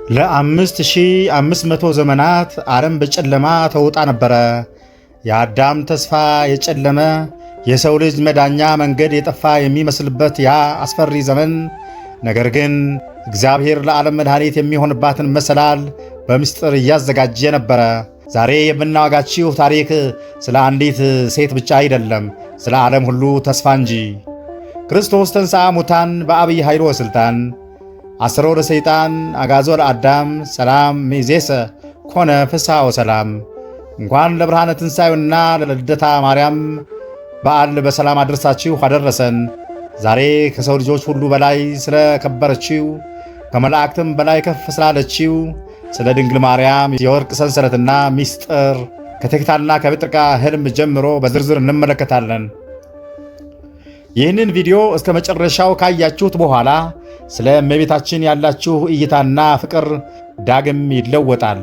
ለ5500 ዘመናት ዓለም በጨለማ ተውጣ ነበረ። የአዳም ተስፋ የጨለመ የሰው ልጅ መዳኛ መንገድ የጠፋ የሚመስልበት ያ አስፈሪ ዘመን፣ ነገር ግን እግዚአብሔር ለዓለም መድኃኒት የሚሆንባትን መሰላል በምስጢር እያዘጋጀ ነበረ። ዛሬ የምናወጋችሁ ታሪክ ስለ አንዲት ሴት ብቻ አይደለም፣ ስለ ዓለም ሁሉ ተስፋ እንጂ። ክርስቶስ ተንሥአ እሙታን በዐቢይ ኃይሉ ወሥልጣን አሰሮ ለሰይጣን አግዓዞ ለአዳም ሰላም ሚእዜሰ ኮነ ፍስሐ ወሰላም። እንኳን ለብርሃነ ትንሣኤውና ለልደታ ማርያም በዓል በሰላም አደረሳችሁ አደረሰን። ዛሬ ከሰው ልጆች ሁሉ በላይ ስለ ከበረችው ከመላእክትም በላይ ከፍ ስላለችው ስለ ድንግል ማርያም የወርቅ ሰንሰለትና ምስጢር ከቴክታና ከጴጥርቃ ሕልም ጀምሮ በዝርዝር እንመለከታለን። ይህንን ቪዲዮ እስከ መጨረሻው ካያችሁት በኋላ ስለ እመቤታችን ያላችሁ እይታና ፍቅር ዳግም ይለወጣል።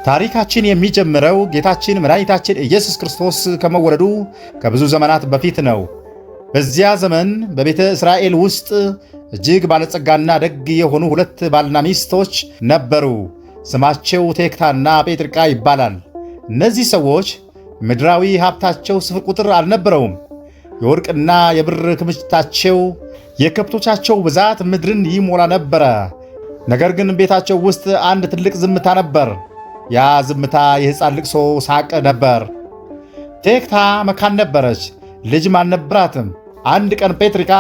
ታሪካችን የሚጀምረው ጌታችን መድኃኒታችን ኢየሱስ ክርስቶስ ከመወለዱ ከብዙ ዘመናት በፊት ነው። በዚያ ዘመን በቤተ እስራኤል ውስጥ እጅግ ባለጸጋና ደግ የሆኑ ሁለት ባልና ሚስቶች ነበሩ። ስማቸው ቴክታና ጴጥርቃ ይባላል። እነዚህ ሰዎች ምድራዊ ሀብታቸው ስፍር ቁጥር አልነበረውም። የወርቅና የብር ክምችታቸው፣ የከብቶቻቸው ብዛት ምድርን ይሞላ ነበረ። ነገር ግን ቤታቸው ውስጥ አንድ ትልቅ ዝምታ ነበር። ያ ዝምታ የሕፃን ልቅሶ ሳቅ ነበር። ቴክታ መካን ነበረች፣ ልጅም አልነበራትም። አንድ ቀን ጴጥርቃ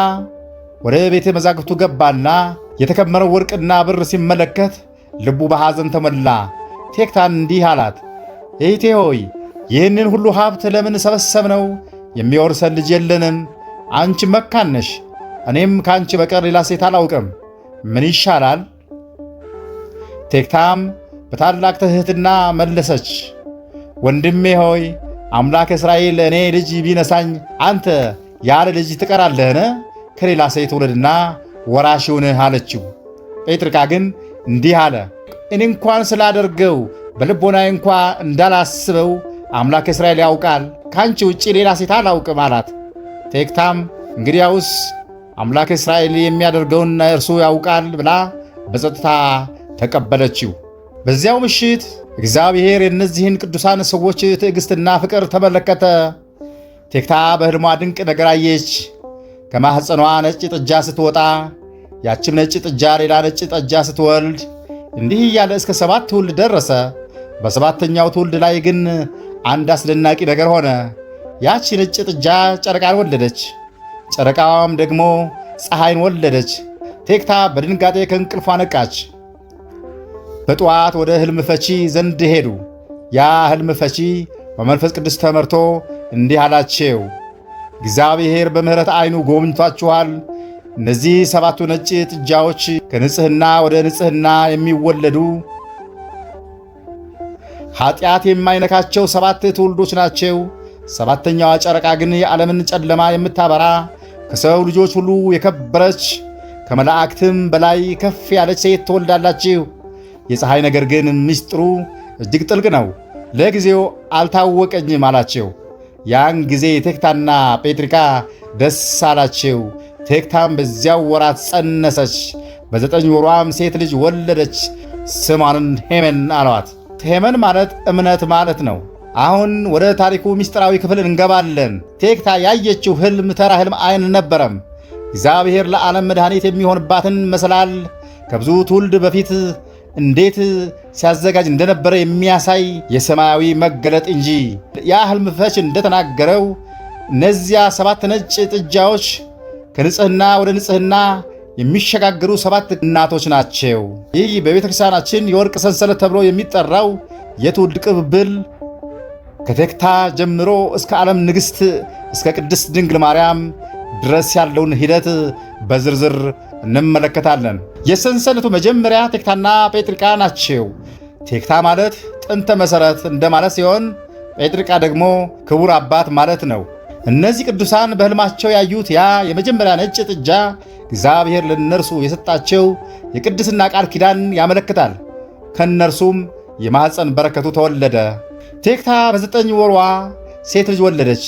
ወደ ቤተ መዛግብቱ ገባና የተከመረው ወርቅና ብር ሲመለከት ልቡ በሐዘን ተሞላ። ቴክታን እንዲህ አላት፣ እህቴ ሆይ ይህንን ሁሉ ሀብት ለምን ሰበሰብነው? የሚወርሰን ልጅ የለንም። አንቺ መካን ነሽ፣ እኔም ከአንቺ በቀር ሌላ ሴት አላውቅም። ምን ይሻላል? ቴክታም በታላቅ ትሕትና መለሰች፣ ወንድሜ ሆይ አምላክ እስራኤል እኔ ልጅ ቢነሳኝ አንተ ያለ ልጅ ትቀራለህን? ከሌላ ሴት ውለድና ወራሽ ሁንህ አለችው። ጴጥርቃ ግን እንዲህ አለ፣ እኔ እንኳን ስላደርገው በልቦናዬ እንኳ እንዳላስበው አምላክ እስራኤል ያውቃል፣ ከአንቺ ውጭ ሌላ ሴት አላውቅም አላት። ቴክታም እንግዲያውስ አምላክ እስራኤል የሚያደርገውን እርሱ ያውቃል ብላ በጸጥታ ተቀበለችው። በዚያው ምሽት እግዚአብሔር የእነዚህን ቅዱሳን ሰዎች ትዕግሥትና ፍቅር ተመለከተ። ቴክታ በሕልሟ ድንቅ ነገር አየች። ከማኅፀኗ ነጭ ጥጃ ስትወጣ፣ ያችም ነጭ ጥጃ ሌላ ነጭ ጥጃ ስትወልድ፣ እንዲህ እያለ እስከ 7 ትውልድ ደረሰ። በሰባተኛው ትውልድ ላይ ግን አንድ አስደናቂ ነገር ሆነ። ያቺ ነጭ ጥጃ ጨረቃን ወለደች። ጨረቃዋም ደግሞ ፀሐይን ወለደች። ቴክታ በድንጋጤ ከእንቅልፏ ነቃች። በጠዋት ወደ ሕልም ፈቺ ዘንድ ሄዱ። ያ ሕልም ፈቺ በመንፈስ ቅዱስ ተመርቶ እንዲህ አላቸው፣ እግዚአብሔር በምሕረት ዓይኑ ጎብኝቷችኋል። እነዚህ 7ቱ ነጭ ጥጃዎች ከንጽሕና ወደ ንጽሕና የሚወለዱ ኃጢአት የማይነካቸው 7 ትውልዶች ናቸው። 7ተኛዋ ጨረቃ ግን የዓለምን ጨለማ የምታበራ ከሰው ልጆች ሁሉ የከበረች ከመላእክትም በላይ ከፍ ያለች ሴት ትወልዳላችሁ። የፀሐይ ነገር ግን ምስጢሩ እጅግ ጥልቅ ነው፣ ለጊዜው አልታወቀኝም አላቸው። ያን ጊዜ ቴክታና ጴጥርቃ ደስ አላቸው። ቴክታም በዚያው ወራት ጸነሰች፣ በ9 ወሯም ሴት ልጅ ወለደች። ስሟንም ሄመን አሏት። ሄመን ማለት እምነት ማለት ነው። አሁን ወደ ታሪኩ ምስጢራዊ ክፍል እንገባለን። ቴክታ ያየችው ሕልም ተራ ሕልም አልነበረም። እግዚአብሔር ለዓለም መድኃኒት የሚሆንባትን መሰላል ከብዙ ትውልድ በፊት እንዴት ሲያዘጋጅ እንደነበረ የሚያሳይ የሰማያዊ መገለጥ እንጂ። ያ ሕልም ፈች እንደተናገረው እነዚያ 7 ነጭ ጥጃዎች ከንጽሕና ወደ ንጽሕና የሚሸጋገሩ 7 እናቶች ናቸው። ይህ በቤተ ክርስቲያናችን የወርቅ ሰንሰለት ተብሎ የሚጠራው የትውልድ ቅብብል ከቴክታ ጀምሮ እስከ ዓለም ንግሥት እስከ ቅድስት ድንግል ማርያም ድረስ ያለውን ሂደት በዝርዝር እንመለከታለን። የሰንሰለቱ መጀመሪያ ቴክታና ጴጥርቃ ናቸው። ቴክታ ማለት ጥንተ መሠረት እንደማለት ሲሆን፣ ጴጥርቃ ደግሞ ክቡር አባት ማለት ነው። እነዚህ ቅዱሳን በሕልማቸው ያዩት ያ የመጀመሪያ ነጭ ጥጃ እግዚአብሔር ለእነርሱ የሰጣቸው የቅድስና ቃል ኪዳን ያመለክታል። ከእነርሱም የማኅፀን በረከቱ ተወለደ። ቴክታ በ9 ወሯ ሴት ልጅ ወለደች።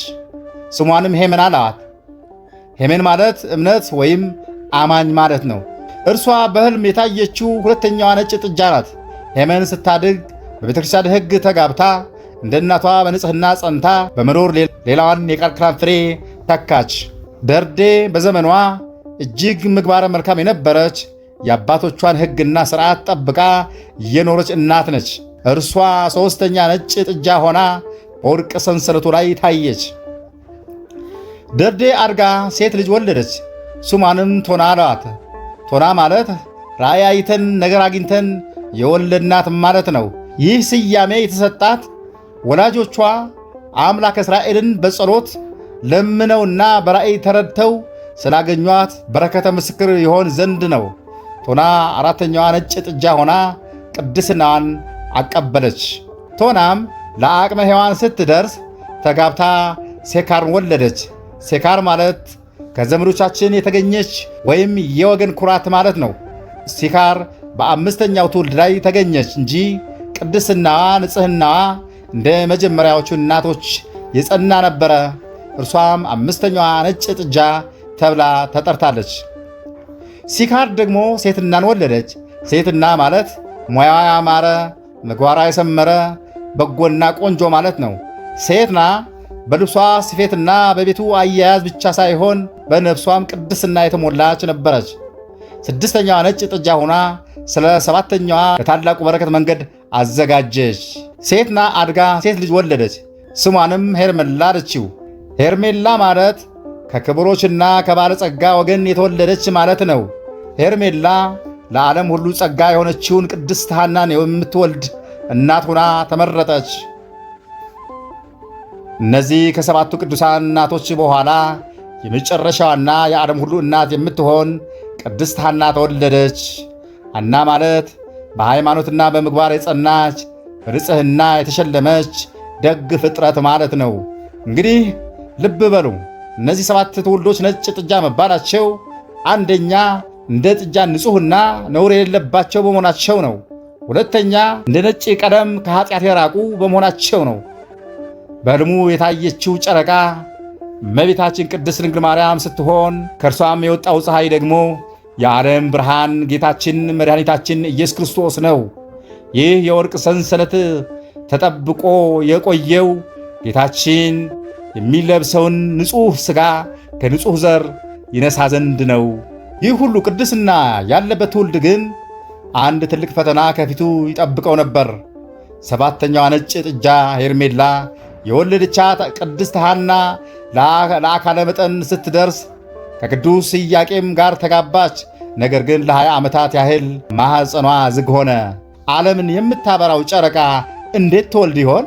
ስሟንም ሄመን አላት። ሄመን ማለት እምነት ወይም አማኝ ማለት ነው። እርሷ በሕልም የታየችው ሁለተኛዋ ነጭ ጥጃ ናት። ሄመን ስታድግ በቤተ ክርስቲያን ሕግ ተጋብታ እንደ እናቷ በንጽሕና ጸንታ በመኖር ሌላዋን የቃል ኪዳን ፍሬ ተካች። ደርዴ በዘመኗ እጅግ ምግባረ መልካም የነበረች የአባቶቿን ሕግና ሥርዓት ጠብቃ የኖረች እናት ነች። እርሷ ሦስተኛ ነጭ ጥጃ ሆና በወርቅ ሰንሰለቱ ላይ ታየች። ደርዴ አድጋ ሴት ልጅ ወለደች። ስሟንም ቶና አሏት። ቶና ማለት ራእይ አይተን ነገር አግኝተን የወለድናት ማለት ነው። ይህ ስያሜ የተሰጣት ወላጆቿ አምላክ እስራኤልን በጸሎት ለምነውና በራእይ ተረድተው ስላገኟት በረከተ ምስክር ይሆን ዘንድ ነው። ቶና አራተኛዋ ነጭ ጥጃ ሆና ቅድስናዋን አቀበለች። ቶናም ለአቅመ ሔዋን ስትደርስ ተጋብታ ሴካርን ወለደች። ሴካር ማለት ከዘመዶቻችን የተገኘች ወይም የወገን ኩራት ማለት ነው። ሲካር በአምስተኛው ትውልድ ላይ ተገኘች እንጂ ቅድስናዋ፣ ንጽሕናዋ እንደ መጀመሪያዎቹ እናቶች የጸና ነበረ። እርሷም አምስተኛዋ ነጭ ጥጃ ተብላ ተጠርታለች። ሲካር ደግሞ ሴትናን ወለደች። ሴትና ማለት ሙያዋ ያማረ፣ ምግባሯ የሰመረ፣ በጎና ቆንጆ ማለት ነው። ሴትና በልብሷ ስፌትና በቤቱ አያያዝ ብቻ ሳይሆን በነፍሷም ቅድስና የተሞላች ነበረች። ስድስተኛዋ ነጭ ጥጃ ሆና ስለ ሰባተኛዋ ለታላቁ በረከት መንገድ አዘጋጀች። ሴትና አድጋ ሴት ልጅ ወለደች። ስሟንም ሄርሜላ አለችው። ሄርሜላ ማለት ከክብሮችና ከባለጸጋ ወገን የተወለደች ማለት ነው። ሄርሜላ ለዓለም ሁሉ ጸጋ የሆነችውን ቅድስት ሐናን የምትወልድ እናት ሆና ተመረጠች። እነዚህ ከሰባቱ ቅዱሳን እናቶች በኋላ የመጨረሻዋና የዓለም ሁሉ እናት የምትሆን ቅድስት ሐና ተወለደች። ሐና ማለት በሃይማኖትና በምግባር የጸናች በንጽሕና የተሸለመች ደግ ፍጥረት ማለት ነው። እንግዲህ ልብ በሉ፣ እነዚህ ሰባት ትውልዶች ነጭ ጥጃ መባላቸው አንደኛ እንደ ጥጃ ንጹሕና ነውር የሌለባቸው በመሆናቸው ነው። ሁለተኛ እንደ ነጭ ቀለም ከኃጢአት የራቁ በመሆናቸው ነው። በሕልሙ የታየችው ጨረቃ እመቤታችን ቅድስት ድንግል ማርያም ስትሆን ከእርሷም የወጣው ፀሐይ ደግሞ የዓለም ብርሃን ጌታችን መድኃኒታችን ኢየሱስ ክርስቶስ ነው። ይህ የወርቅ ሰንሰለት ተጠብቆ የቆየው ጌታችን የሚለብሰውን ንጹሕ ሥጋ ከንጹሕ ዘር ይነሳ ዘንድ ነው። ይህ ሁሉ ቅድስና ያለበት ትውልድ ግን አንድ ትልቅ ፈተና ከፊቱ ይጠብቀው ነበር። ሰባተኛዋ ነጭ ጥጃ ሄርሜላ የወለደቻት ቅድስት ሐና ለአካለ መጠን ስትደርስ ከቅዱስ ኢያቄም ጋር ተጋባች። ነገር ግን ለ20 ዓመታት ያህል ማኅፀኗ ዝግ ሆነ። ዓለምን የምታበራው ጨረቃ እንዴት ትወልድ ይሆን?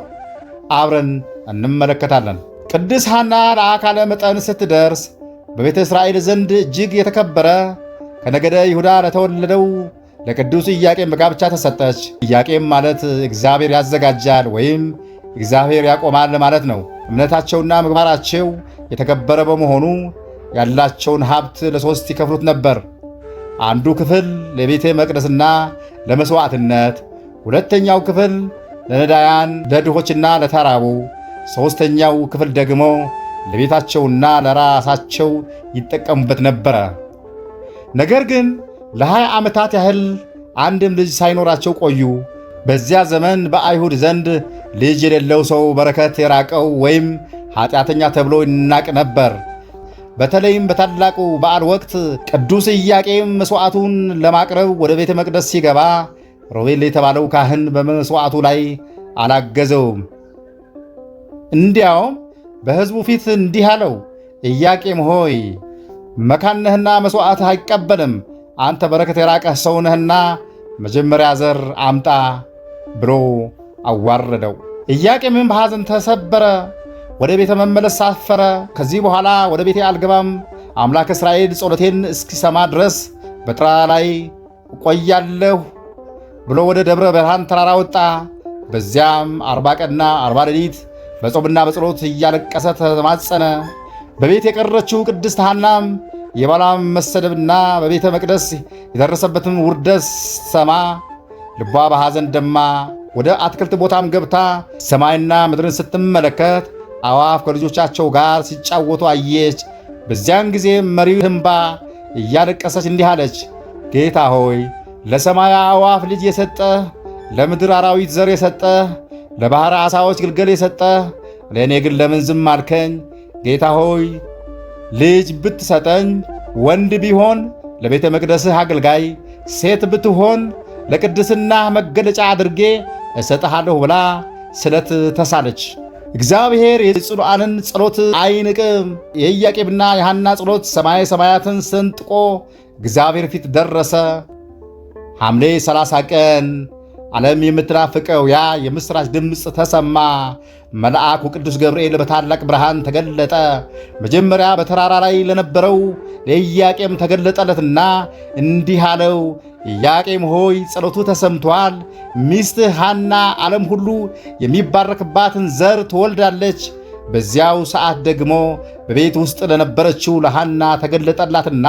አብረን እንመለከታለን። ቅድስት ሐና ለአካለ መጠን ስትደርስ በቤተ እስራኤል ዘንድ እጅግ የተከበረ ከነገደ ይሁዳ ለተወለደው ለቅዱስ ኢያቄም በጋብቻ ተሰጠች። ኢያቄም ማለት እግዚአብሔር ያዘጋጃል ወይም እግዚአብሔር ያቆማል ማለት ነው። እምነታቸውና ምግባራቸው የተከበረ በመሆኑ ያላቸውን ሀብት ለሦስት ይከፍሉት ነበር። አንዱ ክፍል ለቤተ መቅደስና ለመሥዋዕትነት፣ ሁለተኛው ክፍል ለነዳያን ለድሆችና ለተራቡ፣ ሦስተኛው ክፍል ደግሞ ለቤታቸውና ለራሳቸው ይጠቀሙበት ነበረ። ነገር ግን ለ20 ዓመታት ያህል አንድም ልጅ ሳይኖራቸው ቆዩ። በዚያ ዘመን በአይሁድ ዘንድ ልጅ የሌለው ሰው በረከት የራቀው ወይም ኃጢአተኛ ተብሎ ይናቅ ነበር። በተለይም በታላቁ በዓል ወቅት ቅዱስ ኢያቄም መሥዋዕቱን ለማቅረብ ወደ ቤተ መቅደስ ሲገባ ሮቤል የተባለው ካህን በመሥዋዕቱ ላይ አላገዘውም። እንዲያውም በሕዝቡ ፊት እንዲህ አለው፣ ኢያቄም ሆይ መካን ነህና መሥዋዕትህ አይቀበልም። አንተ በረከት የራቀህ ሰው ነህና መጀመሪያ ዘር አምጣ ብሎ አዋረደው። ኢያቄምም በሐዘን ተሰበረ፣ ወደ ቤተ መመለስ አፈረ። ከዚህ በኋላ ወደ ቤቴ አልገባም፣ አምላክ እስራኤል ጸሎቴን እስኪሰማ ድረስ በጥራ ላይ እቆያለሁ ብሎ ወደ ደብረ ብርሃን ተራራ ወጣ። በዚያም 40 ቀንና 40 ሌሊት በጾምና በጸሎት እያለቀሰ ተማጸነ። በቤት የቀረችው ቅድስት ሐናም የባሏን መሰደብና በቤተ መቅደስ የደረሰበትን ውርደት ሰማ። ልቧ በሐዘን ደማ። ወደ አትክልት ቦታም ገብታ ሰማይና ምድርን ስትመለከት አዋፍ ከልጆቻቸው ጋር ሲጫወቱ አየች። በዚያን ጊዜ መሪር እንባ እያለቀሰች እንዲህ አለች፣ ጌታ ሆይ ለሰማይ አዕዋፍ ልጅ የሰጠህ፣ ለምድር አራዊት ዘር የሰጠህ፣ ለባሕር ዓሣዎች ግልገል የሰጠህ፣ ለእኔ ግን ለምን ዝም አልከኝ? ጌታ ሆይ ልጅ ብትሰጠኝ ወንድ ቢሆን ለቤተ መቅደስህ አገልጋይ፣ ሴት ብትሆን ለቅድስና መገለጫ አድርጌ እሰጥሃለሁ ብላ ስለት ተሳለች። እግዚአብሔር የጽኑዓንን ጸሎት አይንቅም። የኢያቄምና የሐና ጸሎት ሰማየ ሰማያትን ሰንጥቆ እግዚአብሔር ፊት ደረሰ። ሐምሌ 30 ቀን ዓለም የምትናፍቀው ያ የምሥራች ድምፅ ተሰማ። መልአኩ ቅዱስ ገብርኤል በታላቅ ብርሃን ተገለጠ። መጀመሪያ በተራራ ላይ ለነበረው ለኢያቄም ተገለጠለትና እንዲህ አለው፣ ኢያቄም ሆይ ጸሎቱ ተሰምቷል። ሚስትህ ሐና ዓለም ሁሉ የሚባረክባትን ዘር ትወልዳለች። በዚያው ሰዓት ደግሞ በቤት ውስጥ ለነበረችው ለሐና ተገለጠላትና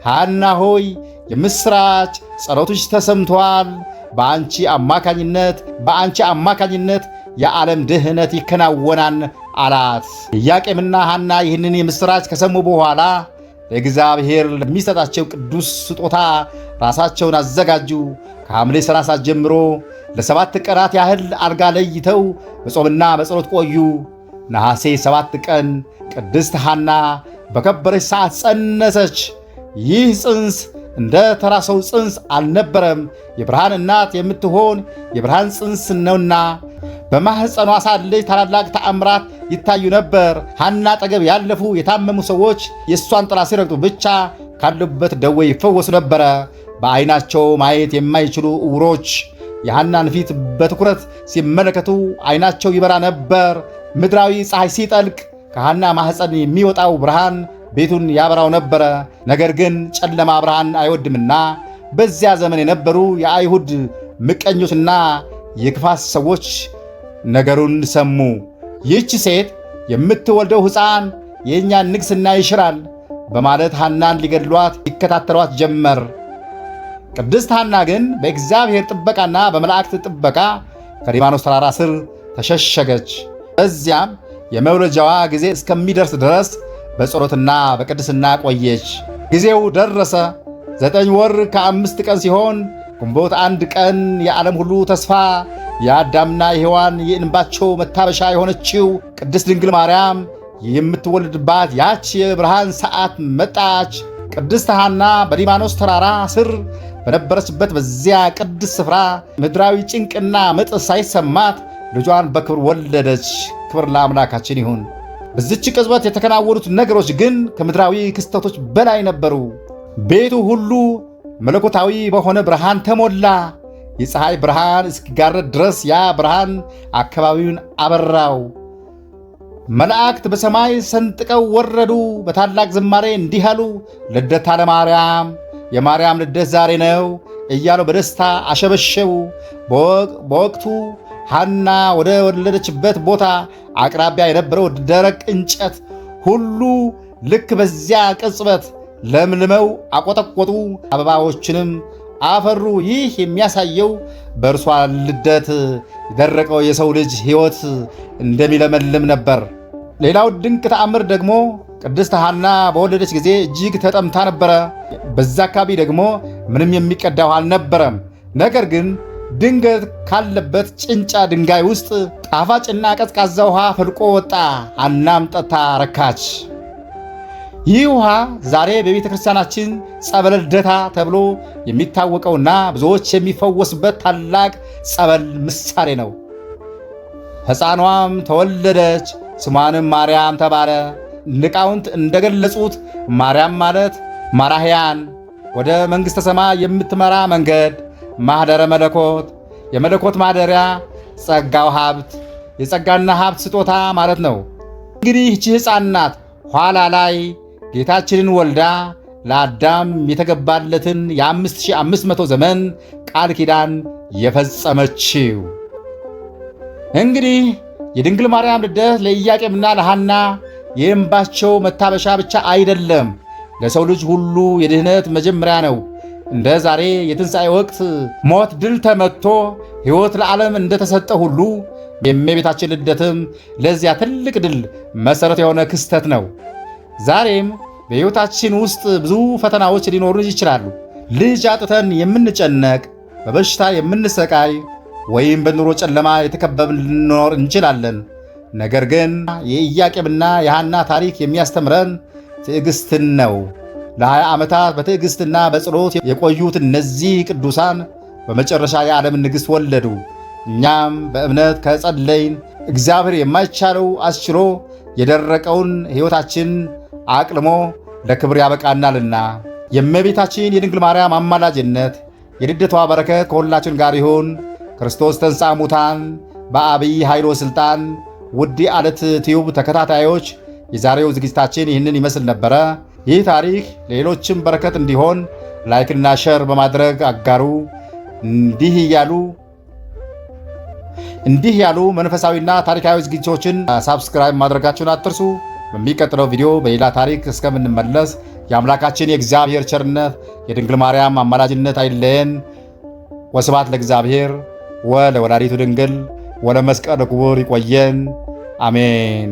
ሐና ሆይ የምሥራች ጸሎትሽ ተሰምቷል። በአንቺ አማካኝነት የዓለም ድህነት ይከናወናል አላት። ኢያቄምና ሐና ይህንን የምሥራች ከሰሙ በኋላ ለእግዚአብሔር ለሚሰጣቸው ቅዱስ ስጦታ ራሳቸውን አዘጋጁ። ከሐምሌ 30 ጀምሮ ለ7 ቀናት ያህል አልጋ ለይተው በጾምና በጸሎት ቆዩ። ነሐሴ 7 ቀን ቅድስት ሐና በከበረች ሰዓት ጸነሰች። ይህ ጽንስ እንደ ተራ ሰው ጽንስ አልነበረም፣ የብርሃን እናት የምትሆን የብርሃን ጽንስ ነውና። በማኅፀኗ ሳለች ታላላቅ ተአምራት ይታዩ ነበር። ሐና አጠገብ ያለፉ የታመሙ ሰዎች የእሷን ጥላ ሲረግጡ ብቻ ካሉበት ደዌ ይፈወሱ ነበረ። በዐይናቸው ማየት የማይችሉ ዕውሮች የሐናን ፊት በትኩረት ሲመለከቱ ዐይናቸው ይበራ ነበር። ምድራዊ ፀሐይ ሲጠልቅ ከሐና ማኅፀን የሚወጣው ብርሃን ቤቱን ያበራው ነበረ። ነገር ግን ጨለማ ብርሃን አይወድምና በዚያ ዘመን የነበሩ የአይሁድ ምቀኞችና የክፋት ሰዎች ነገሩን ሰሙ። ይህች ሴት የምትወልደው ሕፃን የእኛን ንግሥና ይሽራል በማለት ሐናን ሊገድሏት ይከታተሏት ጀመር። ቅድስት ሐና ግን በእግዚአብሔር ጥበቃና በመላእክት ጥበቃ ከሊባኖስ ተራራ ስር ተሸሸገች። በዚያም የመውለጃዋ ጊዜ እስከሚደርስ ድረስ በጸሎትና በቅድስና ቆየች። ጊዜው ደረሰ። 9 ወር ከ5 ቀን ሲሆን ግንቦት 1 ቀን የዓለም ሁሉ ተስፋ የአዳምና የሔዋን የእንባቸው መታበሻ የሆነችው ቅድስት ድንግል ማርያም የምትወልድባት ያች የብርሃን ሰዓት መጣች። ቅድስት ሐና በሊባኖስ ተራራ ስር በነበረችበት በዚያ ቅዱስ ስፍራ ምድራዊ ጭንቅና ምጥ ሳይሰማት ልጇን በክብር ወለደች። ክብር ለአምላካችን ይሁን። በዚች ቅጽበት የተከናወኑት ነገሮች ግን ከምድራዊ ክስተቶች በላይ ነበሩ። ቤቱ ሁሉ መለኮታዊ በሆነ ብርሃን ተሞላ። የፀሐይ ብርሃን እስኪጋረድ ድረስ ያ ብርሃን አካባቢውን አበራው። መላእክት በሰማይ ሰንጥቀው ወረዱ። በታላቅ ዝማሬ እንዲህ አሉ፣ ልደታ ለማርያም፣ የማርያም ልደት ዛሬ ነው እያሉ በደስታ አሸበሸቡ። በወቅቱ ሐና ወደ ወለደችበት ቦታ አቅራቢያ የነበረው ደረቅ እንጨት ሁሉ ልክ በዚያ ቅጽበት ለምልመው አቆጠቆጡ፣ አበባዎችንም አፈሩ። ይህ የሚያሳየው በእርሷ ልደት የደረቀው የሰው ልጅ ሕይወት እንደሚለመልም ነበር። ሌላው ድንቅ ተአምር ደግሞ ቅድስት ሐና በወለደች ጊዜ እጅግ ተጠምታ ነበረ። በዛ አካባቢ ደግሞ ምንም የሚቀዳ ውሃ አልነበረም። ነገር ግን ድንገት ካለበት ጭንጫ ድንጋይ ውስጥ ጣፋጭና ቀዝቃዛ ውሃ ፈልቆ ወጣ። ሐናም ጠጥታ ረካች። ይህ ውሃ ዛሬ በቤተ ክርስቲያናችን ጸበለ ልደታ ተብሎ የሚታወቀውና ብዙዎች የሚፈወሱበት ታላቅ ጸበል ምሳሌ ነው። ሕፃኗም ተወለደች፣ ስሟንም ማርያም ተባለ። ሊቃውንት እንደገለጹት ማርያም ማለት ማራህያን፣ ወደ መንግሥተ ሰማይ የምትመራ መንገድ፣ ማኅደረ መለኮት፣ የመለኮት ማደሪያ፣ ጸጋው ሀብት፣ የጸጋና ሀብት ስጦታ ማለት ነው። እንግዲህ ይህች ሕፃን ናት ኋላ ላይ ጌታችንን ወልዳ ለአዳም የተገባለትን የ5500 ዘመን ቃል ኪዳን የፈጸመችው። እንግዲህ የድንግል ማርያም ልደት ለኢያቄምና ለሐና የእንባቸው መታበሻ ብቻ አይደለም፣ ለሰው ልጅ ሁሉ የድህነት መጀመሪያ ነው። እንደ ዛሬ የትንሣኤ ወቅት ሞት ድል ተመትቶ ሕይወት ለዓለም እንደተሰጠ ሁሉ የእመቤታችን ልደትም ለዚያ ትልቅ ድል መሠረት የሆነ ክስተት ነው። ዛሬም በሕይወታችን ውስጥ ብዙ ፈተናዎች ሊኖሩ ይችላሉ። ልጅ አጥተን የምንጨነቅ፣ በበሽታ የምንሰቃይ ወይም በኑሮ ጨለማ የተከበብን ልንኖር እንችላለን። ነገር ግን የኢያቄምና የሐና ታሪክ የሚያስተምረን ትዕግሥትን ነው። ለ20 ዓመታት በትዕግሥትና በጸሎት የቆዩት እነዚህ ቅዱሳን በመጨረሻ የዓለም ንግሥት ወለዱ። እኛም በእምነት ከጸለይን እግዚአብሔር የማይቻለው አስችሎ የደረቀውን ሕይወታችን አቅልሞ ለክብር ያበቃናልና። የእመቤታችን የድንግል ማርያም አማላጅነት የልደቷ በረከት ከሁላችን ጋር ይሁን። ክርስቶስ ተንሥአ እሙታን በዐቢይ ኃይል ወሥልጣን። ውድ የዓለት ቲዩብ ተከታታዮች የዛሬው ዝግጅታችን ይህንን ይመስል ነበረ። ይህ ታሪክ ለሌሎችም በረከት እንዲሆን ላይክና ሸር በማድረግ አጋሩ። እንዲህ ያሉ መንፈሳዊና ታሪካዊ ዝግጅቶችን ሳብስክራይብ ማድረጋችሁን አትርሱ። በሚቀጥለው ቪዲዮ በሌላ ታሪክ እስከምንመለስ የአምላካችን የእግዚአብሔር ቸርነት የድንግል ማርያም አማላጅነት አይለየን። ወስብሐት ለእግዚአብሔር ወለወላዲቱ ድንግል ወለመስቀሉ ክቡር። ይቆየን። አሜን።